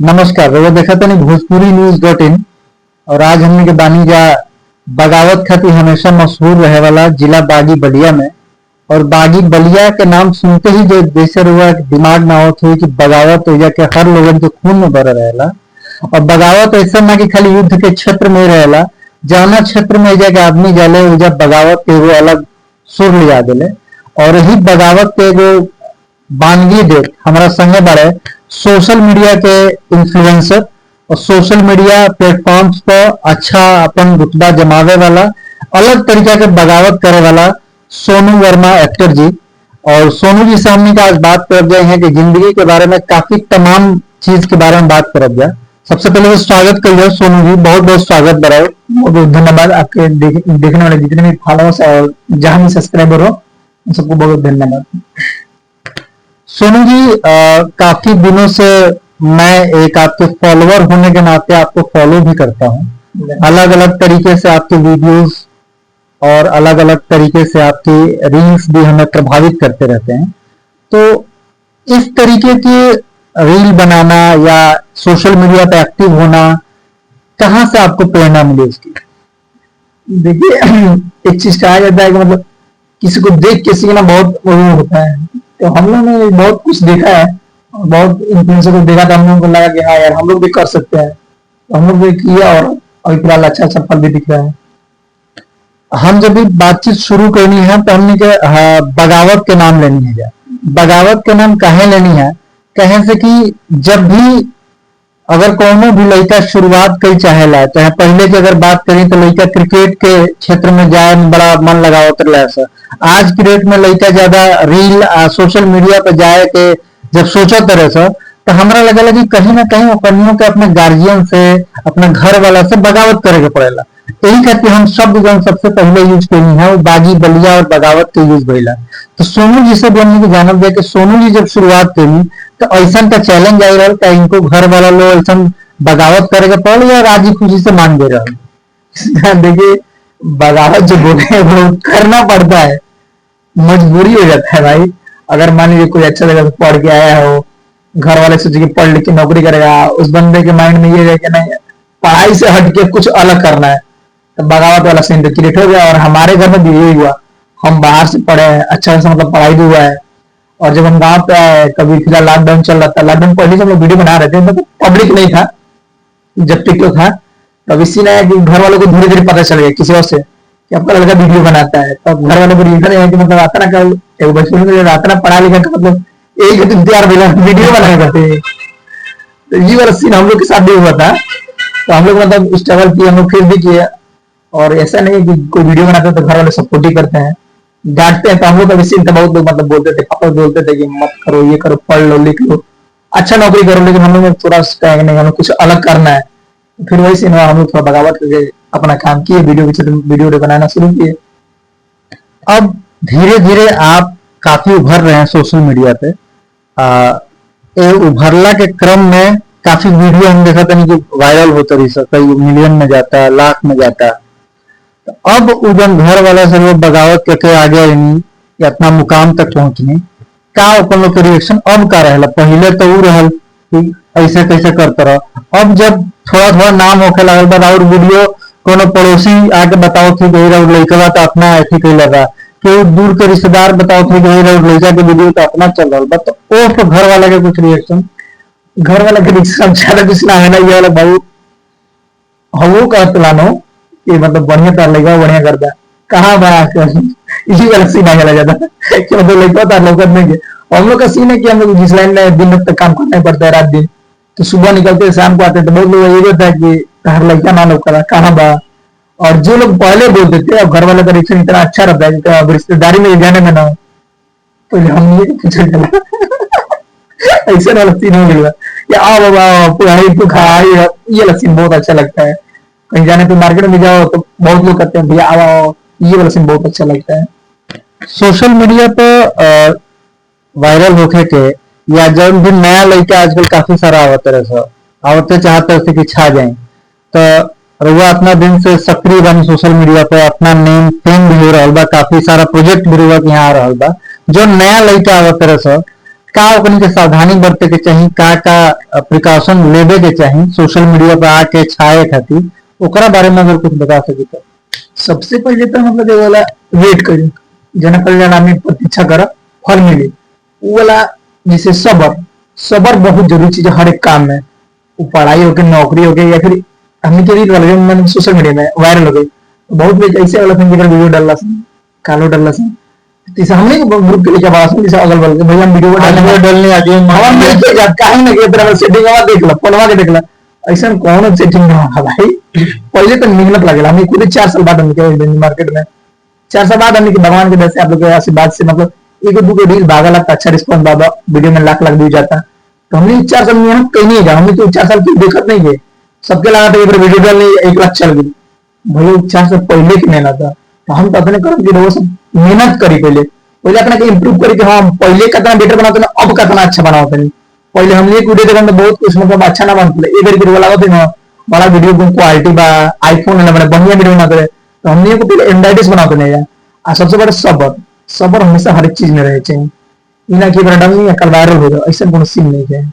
नमस्कार। रउआ देखा तनी भोजपुरी न्यूज.इन और आज हमने के बानी जा बगावत खातिर हमेशा मशहूर रहे वाला जिला बागी बलिया में। और बागी बलिया के नाम सुनते ही जो जैसे रउआ के दिमाग में आवत हुई कि बगावत हो जा के हर लोगन के खून में भरा रहेला। और बगावत ऐसा ना कि खाली युद्ध के क्षेत्र में ही रहेला, जौना क्षेत्र में एजा के आदमी जाले उजा बगावत के एगो अलग सुर लिया देले। और यही बगावत के एगो बानगी देख हमारा संगे बारे सोशल मीडिया के इन्फ्लुएंसर और सोशल मीडिया प्लेटफॉर्म्स पर अच्छा अपन रुतबा जमावे वाला, अलग तरीका के बगावत करे वाला सोनू वर्मा एक्टर जी। और सोनू जी से हमने आज बात कर गए हैं कि जिंदगी के बारे में काफी तमाम चीज के बारे में बात कर जाए। सबसे पहले तो स्वागत करिए सोनू जी, बहुत बहुत स्वागत बढ़ाओ। बहुत बहुत धन्यवाद आपके देखने वाले जितने भी फॉलोअर्स और जहां भी सब्सक्राइबर हो उन सबको बहुत धन्यवाद। सोनू जी, काफी दिनों से मैं एक आपके फॉलोअर होने के नाते आपको फॉलो भी करता हूँ। अलग अलग तरीके से आपके वीडियोस और अलग अलग तरीके से आपकी रील्स भी हमें प्रभावित करते रहते हैं। तो इस तरीके की रील बनाना या सोशल मीडिया पे एक्टिव होना कहाँ से आपको प्रेरणा मिली उसकी? देखिए एक चीज कहा जाता है कि मतलब किसी को देख के सीखना बहुत वो होता है। तो हम लोग ने बहुत कुछ देखा है, बहुत इन्फ्लुएंसर को देखा था, हम लोगों को लगा कि हाँ यार हम लोग भी कर सकते हैं, तो हम लोग भी किया और अभी फिलहाल अच्छा अच्छा फल भी दिख रहा है। हम जब भी बातचीत शुरू करनी है तो हमने के बगावत के नाम लेनी है। जा बगावत के नाम काहे लेनी है? कहे से कि जब भी अगर कोनो भी लड़का शुरुआत कई चाहेला, चाहे पहले की अगर बात करें तो लड़का क्रिकेट के क्षेत्र में जाए में बड़ा मन लगावत रहे। आज की डेट में लड़का ज्यादा रील सोशल मीडिया पर जाए के जब सोचत रहे तो हमरा लगेला कि कहीं ना कहीं ओकनियों के अपने गार्जियन से, अपने घर वाला से बगावत करे के पड़ेला। यही खातिर हम शब्द जो सबसे पहले यूज करनी है वो बागी बलिया और बगावत के यूज भइला। तो सोनू जी से भी हमने को जानब दिया कि सोनू जी जब शुरुआत करी तो ऐसा का चैलेंज आई रहा था, इनको घर वाला लोग ऐसा बगावत करे के पड़े या राजी खुशी से मान दे रहा? देखिए बगावत जो बोले हैं वो करना पड़ता है, मजबूरी हो जाता है भाई। अगर मान लीजिए कोई अच्छा जगह से पढ़ के आया हो, घर वाले सोचे कि पढ़ लिख के नौकरी करेगा, उस बंदे के माइंड में ये है कि नहीं पढ़ाई से हट के कुछ अलग करना है, तो बगावत वाला सीन तो क्रिएट हो गया। और हमारे घर में भी यही हुआ, हम बाहर से पढ़े हैं, अच्छा से मतलब पढ़ाई भी हुआ है। और जब हम गाँव पे आए, कभी फिलहाल लॉकडाउन चल रहा था, लॉकडाउन पहले जब लोग वीडियो बना रहे थे मतलब पब्लिक नहीं था, जब तक तो था, तब इसी ने कि घर वालों को धीरे धीरे पता चल गया किसी और से कि आपका लड़का वीडियो बनाता है। तब घर वालों को रीजन है कि मतलब आता ना कल एक बचपन में आता ना पढ़ा लिखा का मतलब एक दिन तैयार वीडियो बनाया करते हैं। तो ये वाला सीन हम लोग के साथ भी हुआ था। तो हम लोग मतलब स्ट्रगल किए, हम लोग फिर भी किए। और ऐसा नहीं है कि कोई वीडियो बनाते तो घर वाले सपोर्ट ही करते हैं, डांटते हैं। तो हम लोग का सीन था, बहुत लोग मतलब बोलते थे, पापा बोलते थे कि मत करो, ये करो, पढ़ लो, लिख लो, अच्छा नौकरी करो। लेकिन हम लोग थोड़ा नहीं, हमें कुछ अलग करना है। फिर वही सीन हुआ, हम लोग थोड़ा बगावत करके अपना काम किए, वीडियो बनाना शुरू किए। अब धीरे धीरे आप काफी उभर रहे हैं सोशल मीडिया पे। उभरला के क्रम में काफी वीडियो हम देखा था कि वायरल होता रही, कई मिलियन में जाता है, लाख में जाता है। तो अब उदन घर वाला से लोग बगावत करके आगे नहीं या अपना मुकाम तक पहुंचनी का अपन लोग के रिएक्शन अब का रहला? पहले तो वो रहल कि ऐसे कैसे करते रहो। अब जब थोड़ा थोड़ा नाम होके लगल बाद और वीडियो कोनो पड़ोसी आके बताओ थे कि लड़का तो अपना ऐसे कही लगा, कि दूर के रिश्तेदार बताओ थे कि लड़का के वीडियो तो अपना चल रहा बट ओ तो घर वाला के कुछ रिएक्शन? घर वाला के रिएक्शन ज्यादा कुछ ना है ना, ये वाला भाई हम कहत लानो कि मतलब बढ़िया कर लेगा, बढ़िया करता कहाँ बड़ा इसी वाला सीन आ चला जाता कि मतलब लड़का तो लोग नहीं। हम लोग का सीन है कि हम लोग जिस लाइन में दिन रात तक काम करना ही पड़ता है, रात दिन तो सुबह निकलते शाम को आते, तो बहुत लोग ये होता है कि हर लड़का ना लोग करा कहाँ बा। और जो लोग पहले बोलते थे अब घर वाले का रिएक्शन इतना अच्छा रहता है कि अब रिश्तेदारी में जाने में ना हो तो हम ये पूछे चला ऐसे वाला सीन हो गया कि आओ बाबा पुरानी तू खा, ये वाला सीन बहुत अच्छा लगता है। कहीं जाने पे मार्केट में जाओ तो बहुत लोग कहते हैं भैया आओ, ये वाला सीन बहुत अच्छा लगता है। सोशल मीडिया पर वायरल होके के या जब भी नया लड़का आजकल काफी सारा आवते रहे, आवते चाहते हैं कि छा जाए, तो रुआ अपना दिन से सक्रिय बनी सोशल मीडिया पे, अपना नेम फेम भी हो रहा बा, काफी सारा प्रोजेक्ट भी रुआ यहाँ आ रहा बा। जो नया लड़का आवते रहे का ओकनी के सावधानी बरते के चाहिए, का प्रिकॉशन लेवे के चाहिए सोशल मीडिया पर आके छाए खातिर, ओकरा बारे में अगर कुछ बता सके तो। सबसे पहले तो मतलब ये वाला वेट करी, जना पहले आदमी प्रतीक्षा कर फल मिले, वो वाला जैसे सबर, सबर बहुत जरूरी चीज है हर एक काम में। वो पढ़ाई हो गई, नौकरी हो गई, या फिर हमने के रील वाले मतलब सोशल मीडिया में वायरल हो गई, बहुत लोग ऐसे वाला थिंक वीडियो डालला से, कालो डालला से, जैसे हमने ग्रुप के लेके बात जैसे अगल बगल के भैया हम वीडियो डालने आगे हम नहीं के जात काहे ना के तरह सेटिंग आवा देख ला, फोनवा के देख ला, ऐसा कौन सेटिंग ना है भाई। पहले तो मेहनत लगेला, हम खुद 4 साल बाद हम के मार्केट में 4 साल बाद हमने भगवान के दया से आप लोग के आशीर्वाद से मतलब एक दो रील भागा लगता, अच्छा रिस्पॉन्स बाबा वीडियो में लाख लाख व्यू जाता। तो हमने 4 साल मेहनत कहीं नहीं गया, हमने तो 4 साल की देखत नहीं गए, सबके लगा था एक वीडियो डालने 1 लाख चल गई, भले 4 साल पहले की मेहनत था। तो हम तो अपने कर्म की वो सब मेहनत करी, पहले पहले अपने इम्प्रूव करी कि हाँ पहले कितना बेटर बनाते ना, अब कितना अच्छा बनाते नहीं। पहले हम एक वीडियो देखते बहुत कुछ मतलब अच्छा ना बनते, एक वीडियो लगाते ना बड़ा वीडियो को क्वालिटी बा आईफोन है बड़े बढ़िया वीडियो बनाते, तो हमने को पहले एंड्रॉइड बनाते नहीं है। और सबसे बड़ा सबर, सबर हमेशा हर एक चीज में रहे चाहिए, इना की बड़ा नहीं कल वायरल हो जाए ऐसा कोनो सीन नहीं है।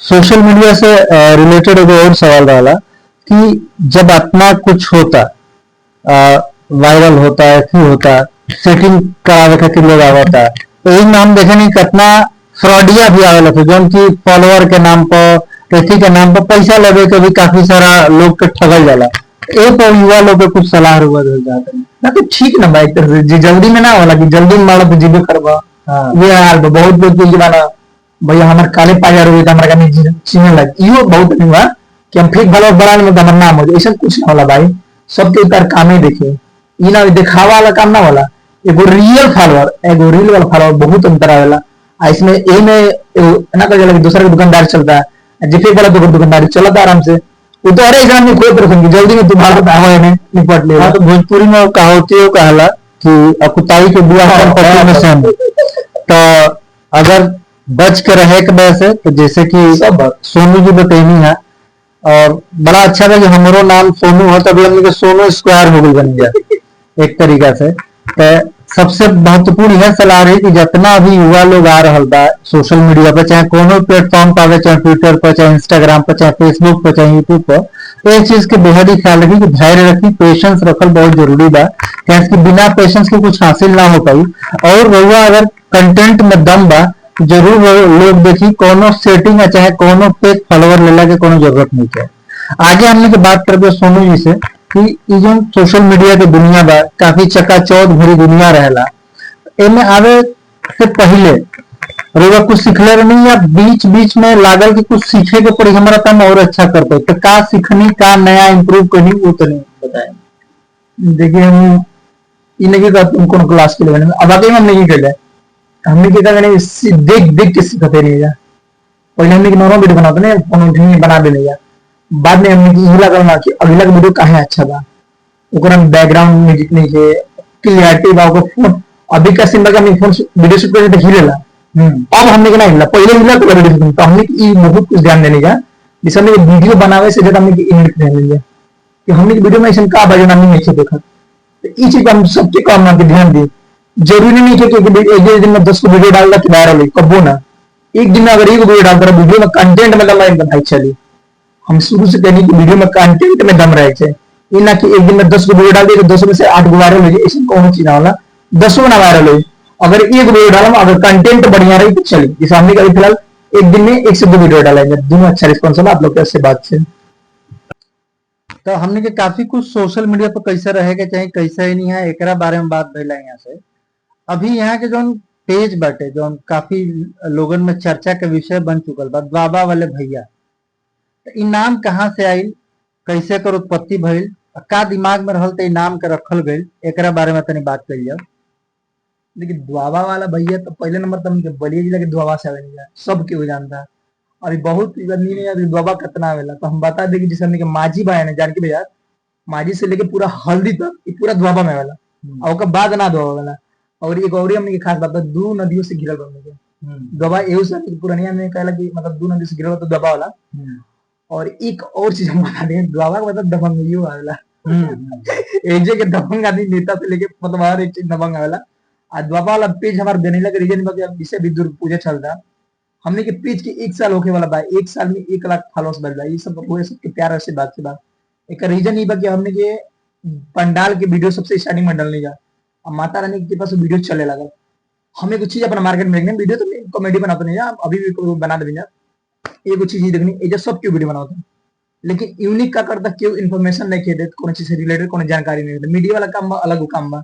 सोशल मीडिया से रिलेटेड एक और सवाल रहा कि जब अपना कुछ होता वायरल होता है क्यों होता सेटिंग करावे खातिर लोग आवता, तो एक हम देखे नहीं कितना फ्रॉडिया भी आवेला थे, जो कि फॉलोअर के नाम पर व्यक्ति के नाम पर पैसा लेवे के भी काफी सारा लोग के ठगल जाला। एक और युवा लोग के कुछ सलाह रुआ दे जाते हैं ना, तो ठीक ना भाई, तरह से जल्दी में ना होला कि जल्दी में मारो तो जीवे करवा। ये हाल बहुत लोग के जमाना भैया हमारे काले पाजा रोए तो हमारा का चीने लग इहो बहुत नहीं हुआ कि हम फेक फॉलोअर बढ़ाने में हमारा नाम हो जाए, ऐसा कुछ ना होला भाई। सबके उतार काम ही देखे, ये ना दिखावा वाला काम ना होला, एगो रियल फॉलोअर एगो रियल वाला फॉलोअर बहुत अंतर आवेला। इसमें ए में ना कर जाला कि दूसरा दुकानदार चलता है, जे फेक वाला दुकानदारी चलता आराम से, वो तो अरे एग्जाम में कोई रखेंगे जल्दी में तुम्हारा दावा में निपट ले। हाँ, तो भोजपुरी में कहावती कहला कि अकुताई के बुआ पति में सन, तो अगर बच के रहे के वजह से तो जैसे कि सब सोनू जी बतैनी है, और बड़ा अच्छा था कि हमारो नाम सोनू हो तभी हम लोग सोनू स्क्वायर हो गई बन गया एक तरीका से। तो सबसे महत्वपूर्ण यह सलाह रही कि जितना भी युवा लोग आ रहा बा सोशल मीडिया पर, चाहे कोनो प्लेटफॉर्म पर, चाहे ट्विटर पर, चाहे इंस्टाग्राम पर, चाहे फेसबुक पर, चाहे यूट्यूब पर, तो एक चीज के बेहद ही ख्याल रखी कि धैर्य रखी, पेशेंस रखल बहुत जरूरी बा, कि बिना पेशेंस के कुछ हासिल ना हो पाई। और रहुआ अगर कंटेंट में दम बा जरूर लोग देखी, कोनो सेटिंग है चाहे कोनो फेक फॉलोअर लेला के कोनो जरूरत नहीं है। आगे हमने की बात करबे सोनू जी से कि जो सोशल मीडिया के दुनिया बा काफी चकाचौंध भरी दुनिया रहेला, एमे आवे से पहले रोगा कुछ सीखले नहीं या बीच बीच में लागल कि कुछ सीखे के पड़ी हमारा काम और अच्छा कर पाए, तो का सीखनी का नया इम्प्रूव करनी वो तो नहीं बताए। देखिए हम इनके का तुम कौन क्लास के लेवल में अब आगे हम नहीं कर हमने क्या करना देख देख के सीखते नहीं जा। पहले हमने नॉर्मल वीडियो बनाते ना फोन उठे बना दे नहीं जा, बाद में हमने ये लगा ना कि अगला वीडियो काहे अच्छा बा, ओकरा में बैकग्राउंड म्यूजिक नहीं है, क्लियरिटी बा, ओकर फोन अभी का सिंबल का हम फोन वीडियो शूट करते तो हिलेला। अब हमने क्या हिला, पहले हिला तो वीडियो शूट, तो हमने की बहुत कुछ ध्यान देने का, जैसे हमने वीडियो बनावे से ज्यादा हमने की एडिट ध्यान देने कि हमने वीडियो में ऐसा का बजना नहीं नीचे देखा। तो इस चीज हम सबके काम ना ध्यान दी, जरूरी नहीं है कि एक दिन में 10 को वीडियो डालना कि वायरल हो, कबो ना एक दिन में अगर एक वीडियो डालता रहा वीडियो में कंटेंट में दम एकदम भाई चली। हम शुरू से कहनी कि वीडियो में कंटेंट में दम रहे थे, ये ना कि एक दिन में 10 को वीडियो डाल दिए तो 10 में से 8 को वायरल हो जाए, ऐसा कौन चीज ना होला 10 ना वायरल हो। अगर एक वीडियो डाला अगर कंटेंट बढ़िया रही तो चली, जैसे हमने कभी फिलहाल एक दिन में 1 से 2 वीडियो डालेंगे, दोनों अच्छा रिस्पॉन्स है आप लोग कैसे बात से। तो हमने के काफी कुछ सोशल मीडिया पर कैसे रहेगा चाहे कैसे ही नहीं है एक बारे में बात भैला। यहाँ से अभी यहाँ के जो पेज बाटे जो काफी लोगन में चर्चा के विषय बन चुकल बा, द्वाबा वाले भैया, तो इ नाम कहाँ से आई, कैसे कर उत्पत्ति भइल, का दिमाग में रहल तो नाम के रखल गई, एक बारे में तनी बात करिए। जाओ। देखिए द्वाबा वाला भैया तो पहले नंबर तो बलिया जिला के द्वाबा से आवेला, सब केहू जानता। और बहुत आदमी ने यार द्वाबा कितना आवेला, तो हम बता दें कि जैसे हमने के माझी भाई ने जान के भैया माझी से लेके पूरा हल्दी तक ये पूरा द्वाबा में आवेला, और ओकर बाद ना द्वाबा वाला। और एक और हमने के खास बात है, 2 नदियों से घिरल बा के द्वाबा एहू से पुरानिया में कहला कि मतलब 2 नदी से घिरल तो द्वाबा वाला। और एक और चीज हम बता दें, द्वाबा का मतलब दबंगियो आवेला। एजे के दबंग आदमी नेता से लेके मतलब हर एक चीज दबंग आवेला। द्वाबा वाला पेज हमारा देने लगे रीजन में विषय भी दुर्गा पूजा चल रहा। हमने के पेज के 1 साल होके वाला भाई, 1 साल में 1 लाख फॉलोअर्स बढ़ रहा है। ये सब हुए सबके प्यार से बात से बात। एक रीजन ये बा कि हमने के पंडाल के वीडियो सबसे स्टार्टिंग में डालने जा, अब माता रानी के पास वीडियो चले लगा। हमें कुछ चीज अपना मार्केट में देखने वीडियो तो कॉमेडी बनाते नहीं जा, अभी भी बना दे जा, ये कुछ चीज देखनी ये सब क्यों वीडियो बनाते हैं, लेकिन यूनिक का करता क्यों इन्फॉर्मेशन नहीं खेदे, कौन चीज से रिलेटेड कौन जानकारी नहीं देते। मीडिया वाला काम बा अलग काम बा,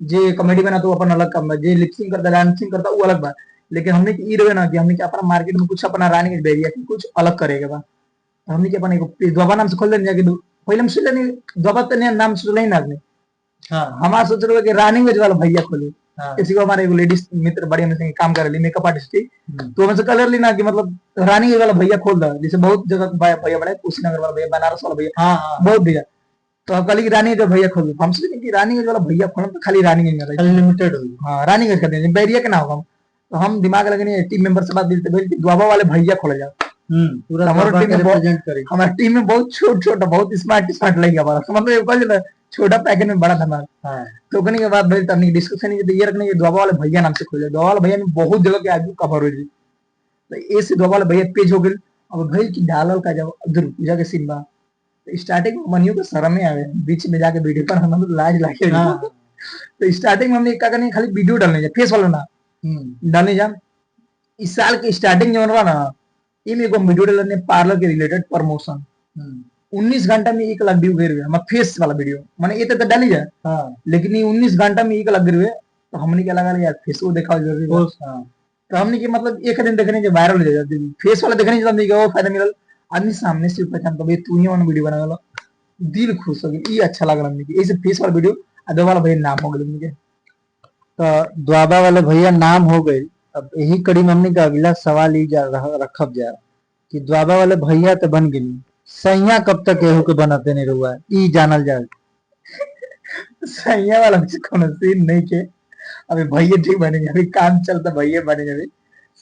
जे कॉमेडी बना तो अपन अलग काम बा, जे लिपसिंग करता डांसिंग करता वो अलग बा। लेकिन हमने की रहे ना कि हमने के अपना मार्केट में कुछ अपना रानी के बेरिया कुछ अलग करेगा बा, तो हमने के अपन एक द्वाबा नाम से खोल देने जाके पहले हम सोच नहीं द्वाबा तो नाम सोच नहीं ना आपने। हाँ हमारा सोच रहे कि रानी वेज वाला भैया खोले। हाँ। किसी को हमारे लेडीज मित्र बड़े में काम कर ली मेकअप आर्टिस्ट थी, तो हमसे कलर ली ना कि मतलब रानी वेज वाला भैया खोल दो, जैसे बहुत जगह भैया बड़ा कुशीनगर वाला भैया, बनारस वाला भैया, हाँ बहुत भैया, तो हम कल रानी जो भैया खोल दो। हम सोचे कि रानी वाला भैया खोलो तो खाली रानी लिमिटेड होगी, हाँ रानी कर देंगे बैरिया के ना होगा। तो हम दिमाग लगे टीम मेंबर से बात दिलते भाई द्वाबा वाले भैया खोले जाओ, पूरा हमारे टीम में रिप्रेजेंट करें। हमारे टीम में बहुत छोटा बहुत स्मार्ट लगे हमारा, मतलब छोटा पैकेट में बड़ा धमाल। हाँ। तो कहने के बाद भाई तब डिस्कशन ये रखने के द्वाबा वाले भैया नाम से खोले, द्वाबा वाले भैया में बहुत जगह के आगे कवर हो गई, तो ऐसे द्वाबा वाले भैया पेज हो गए। अब भाई की डालल का जब दुर्गा पूजा के सीन बा, तो स्टार्टिंग में मनियो के शर्म में आवे, बीच में जाके वीडियो पर हम लाज लागे। हाँ। तो स्टार्टिंग में हमने क्या करने खाली वीडियो डालने जा, फेस वाला ना डालने जा। इस साल के स्टार्टिंग जो रहा ना, ये को वीडियो डालने पार्लर के रिलेटेड प्रमोशन 19 घंटा में 1 लाख व्यू गए हुए फेस वाला वीडियो, माने ये तो डाली जाए। हाँ। लेकिन ये 19 घंटा में 1 लाख गए हुए, तो हमने क्या लगा यार फेस को देखा जरूरी है। हाँ। तो हमने की मतलब एक दिन देखने जो वायरल हो जाती फेस वाला देखने जो हमने वो फायदा मिलल, आदमी सामने से पहचान तो भाई तू ही वाला वीडियो बना वाला, दिल खुश हो गया, ये अच्छा लग रहा है ऐसे फेस वाला वीडियो। दो वाला भैया नाम हो गए मुझे, तो द्वाबा वाले भैया नाम हो गए। अब यही कड़ी में हमने का अगला सवाल ही रखब जा कि द्वाबा वाले भैया तो बन गई, सैया कब तक एहू के बनाते नहीं रुआ है, ई जानल जाए। सैया वाला कौन सीन नहीं के, अभी भैया ठीक बनेंगे, अभी काम चलता भैया बनेंगे। अभी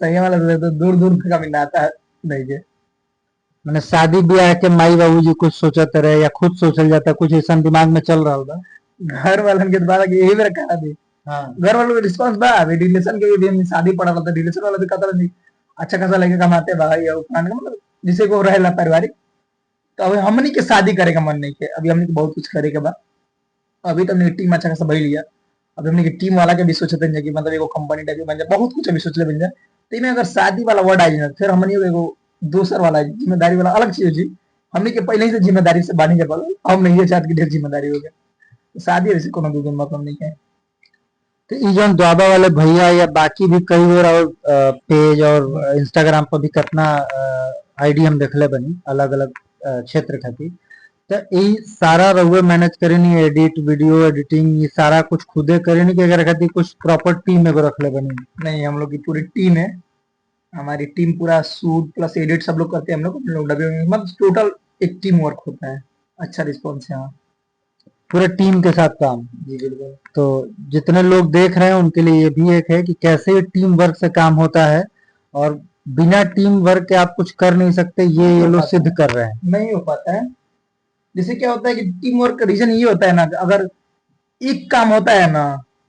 सैया वाला तो दूर दूर तक अभी नाता नहीं के, मैंने शादी ब्याह के माई बाबू जी कुछ सोचते रहे या खुद सोचल जाता, कुछ ऐसा दिमाग में चल रहा होगा घर वालन के द्वारा यही मेरा कहा थी। हाँ। घर वालों का रिस्पांस बा, अभी रिलेशन के भी शादी पड़ा था, रिलेशन वाला भी कहता नहीं अच्छा खासा लेके कमाते भाई, मतलब जिसे को रहेला पारिवारिक। तो अभी हमनी के शादी करे का मन नहीं के, अभी हमने बहुत कुछ करे के बाद, अभी तो हमने टीम अच्छा खासा भाई लिया, अभी हमने टीम वाला के भी सोचते हैं कि मतलब एगो कंपनी टाइप बन जाए, बहुत कुछ अभी सोच ले बन जाए। तो इनमें अगर शादी वाला वर्ड आ जाए फिर हमने एगो दूसर वाला जिम्मेदारी वाला अलग चीज जी, हमने के पहले ही से जिम्मेदारी से बानी कर पालो, हम नहीं चाहते कि ढेर जिम्मेदारी हो गया, शादी वैसे कोनो दूसरा मतलब नहीं है। तो ये जो द्वाबा वाले भैया या बाकी भी कई और पेज और इंस्टाग्राम पर भी कितना आईडी हम देखले बनी अलग अलग क्षेत्र खातिर, तो ये सारा रहुए मैनेज करे नहीं, एडिट वीडियो एडिटिंग ये सारा कुछ खुदे करे नहीं कि अगर खातिर कुछ प्रॉपर टीम में रखले बनी? नहीं, हम लोग की पूरी टीम है, हमारी टीम पूरा शूट प्लस एडिट सब लोग करते हैं, हम लोग मतलब टोटल एक टीम वर्क होता है, अच्छा रिस्पॉन्स है पूरे टीम के साथ काम। जी बिल्कुल। तो जितने लोग देख रहे हैं उनके लिए ये भी एक है कि कैसे टीम वर्क से काम होता है, और बिना टीम वर्क के आप कुछ कर नहीं सकते, ये लोग सिद्ध कर रहे हैं। नहीं हो पाता है, जैसे क्या होता है कि टीम वर्क का रीजन ये होता है ना, अगर एक काम होता है ना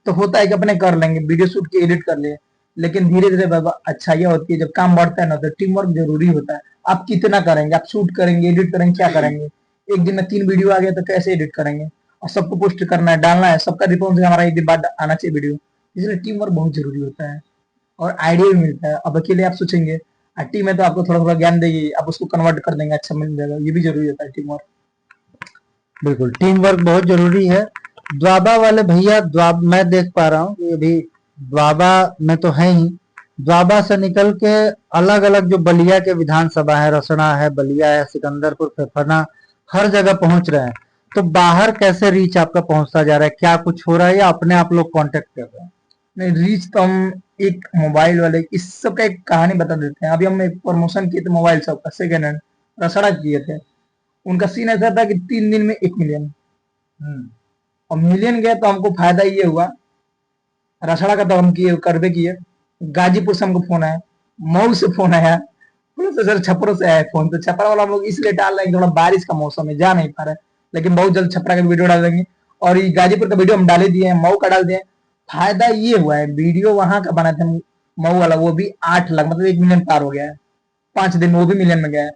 तो होता है कि अपने कर लेंगे, वीडियो शूट के एडिट कर ले, लेकिन धीरे धीरे बाबा अच्छाइयाँ होती है, जब काम बढ़ता है ना तो टीम वर्क जरूरी होता है। आप कितना करेंगे, आप शूट करेंगे एडिट करेंगे क्या करेंगे, एक दिन में 3 वीडियो आ गया तो कैसे एडिट करेंगे, और सबको पोस्ट करना है डालना है, सबका रिस्पॉन्स हमारा एक दिन बाद आना चाहिए वीडियो, इसलिए टीम वर्क बहुत जरूरी होता है और आइडिया भी मिलता है। अब अकेले आप सोचेंगे, टीम है तो आपको थोड़ा थोड़ा ज्ञान देगी, आप उसको कन्वर्ट कर देंगे, अच्छा मिल जाएगा, ये भी जरूरी होता है टीम वर्क। बिल्कुल टीम वर्क बहुत जरूरी है। द्वाबा वाले भैया मैं देख पा रहा हूँ कि अभी द्वाबा में तो है ही, द्वाबा से निकल के अलग अलग जो बलिया के विधानसभा है, रसना है, बलिया है, सिकंदरपुर, फेफना, हर जगह पहुंच रहे हैं। तो बाहर कैसे रीच आपका पहुंचता जा रहा है, क्या कुछ हो रहा है या अपने आप लोग कांटेक्ट कर रहे हैं? नहीं, रीच तो हम एक मोबाइल वाले इस सब का एक कहानी बता देते हैं। अभी हम एक प्रमोशन किए थे मोबाइल शॉप का, सेकेंड हैंड रसड़ा किए थे। उनका सीन ऐसा था कि 3 दिन में 1 मिलियन, और मिलियन गया तो हमको फायदा ये हुआ, रसड़ा का तो हम किए करबे किए, गाजीपुर से हमको फोन आया, मऊ से फोन आया, सर छपरों से आया फोन। तो छपरा वाला हम लोग इसलिए डाल रहे हैं थोड़ा बारिश का मौसम है, जा नहीं पा रहे, लेकिन बहुत जल्द छपरा का वीडियो डाल देंगे। और ये गाजीपुर का वीडियो हम डाले दिए हैं, मऊ का डाल दिए, फायदा ये हुआ है, वीडियो वहां का बना था मऊ वाला, वो भी 8 लाख मतलब 1 मिलियन पार हो गया है 5 दिन में, वो भी मिलियन में गया है।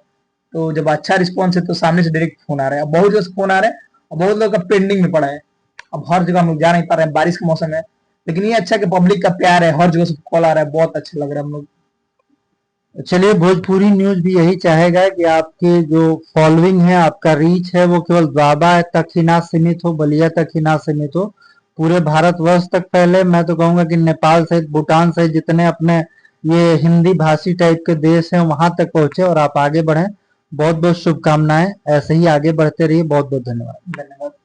तो जब अच्छा रिस्पॉन्स है तो सामने से डायरेक्ट फोन आ रहा है, अब बहुत जगह से फोन आ रहा है और बहुत लोग का पेंडिंग में पड़ा है। अब हर जगह हम लोग जा नहीं पा रहे हैं, बारिश का मौसम है, लेकिन ये अच्छा कि पब्लिक का प्यार है, हर जगह से कॉल आ रहा है, बहुत अच्छा लग रहा है हम लोग। चलिए, भोजपुरी न्यूज भी यही चाहेगा कि आपके जो फॉलोइंग है, आपका रीच है, वो केवल द्वाबा तक ही ना सीमित हो, बलिया तक ही ना सीमित हो, पूरे भारतवर्ष तक फैले। मैं तो कहूंगा कि नेपाल सहित, भूटान सहित जितने अपने ये हिंदी भाषी टाइप के देश हैं वहां तक पहुंचे और आप आगे बढ़ें। बहुत बहुत शुभकामनाएं, ऐसे ही आगे बढ़ते रहिए। बहुत बहुत धन्यवाद। धन्यवाद।